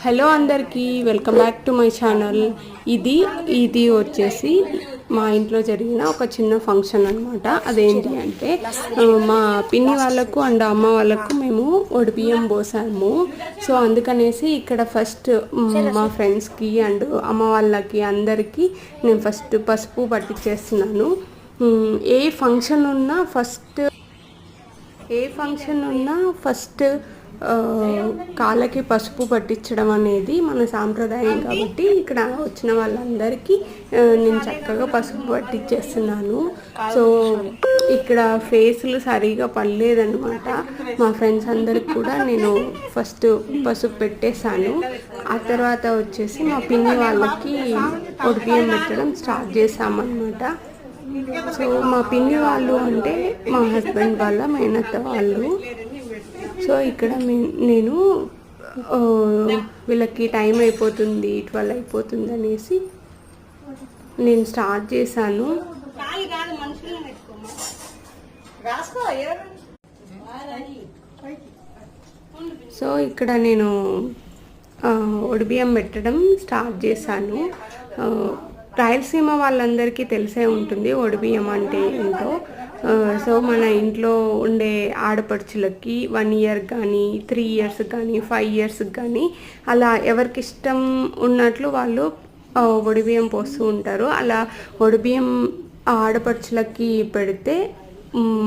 Hello అందరికీ welcome back to my channel. ఇది వచ్చేసి మా ఇంట్లో జరిగిన ఒక చిన్న ఫంక్షన్ అనమాట. అదేంటి అంటే మా పిన్ని వాళ్ళకు అండ్ అమ్మ వాళ్ళకు మేము ఒడిబియ్యం పోసాము. సో అందుకనేసి ఇక్కడ ఫస్ట్ మా ఫ్రెండ్స్కి అండ్ అమ్మ వాళ్ళకి అందరికీ నేను ఫస్ట్ పసుపు పట్టించేస్తున్నాను. ఏ ఫంక్షన్ ఉన్నా ఫస్ట్ కాళ్ళకి పసుపు పట్టించడం అనేది మన సాంప్రదాయం. కాబట్టి ఇక్కడ వచ్చిన వాళ్ళందరికీ నేను చక్కగా పసుపు పట్టించేస్తున్నాను. సో ఇక్కడ ఫేసులు సరిగా పడలేదన్నమాట. మా ఫ్రెండ్స్ అందరికి కూడా నేను ఫస్ట్ పసుపు పెట్టేశాను. ఆ తర్వాత వచ్చేసి మా పిన్ని వాళ్ళకి ఒడిబియ్యం పెట్టడం స్టార్ట్ చేసామన్నమాట. సో మా పిన్ని వాళ్ళు అంటే మా హస్బెండ్ వాళ్ళ మేనత్త వాళ్ళు. సో ఇక్కడ నేను వీళ్ళకి టైం అయిపోతుంది, 12 అయిపోతుంది అనేసి నేను స్టార్ట్ చేశాను. సో ఇక్కడ నేను ఒడిబియ్యం పెట్టడం స్టార్ట్ చేశాను. రాయలసీమ వాళ్ళందరికీ తెలిసే ఉంటుంది ఒడిబియ్యం అంటే ఏంటో. సో మన ఇంట్లో ఉండే ఆడపడుచులకి 1 ఇయర్ కానీ 3 ఇయర్స్ కానీ 5 ఇయర్స్ కానీ అలా ఎవరికి ఇష్టం ఉన్నట్లు వాళ్ళు ఒడిబియ్యం పోస్తూ ఉంటారు. అలా ఒడిబియ్యం ఆడపడుచులకి పెడితే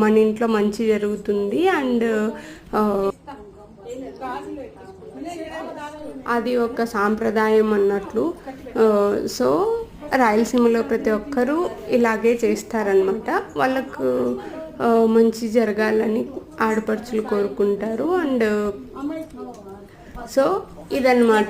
మన ఇంట్లో మంచి జరుగుతుంది అండ్ అది ఒక సాంప్రదాయం అన్నట్లు. సో రాయలసీమలో ప్రతి ఒక్కరూ ఇలాగే చేస్తారనమాట. వాళ్ళకు మంచి జరగాలని ఆడపడుచులు కోరుకుంటారు. అండ్ సో ఇదన్నమాట.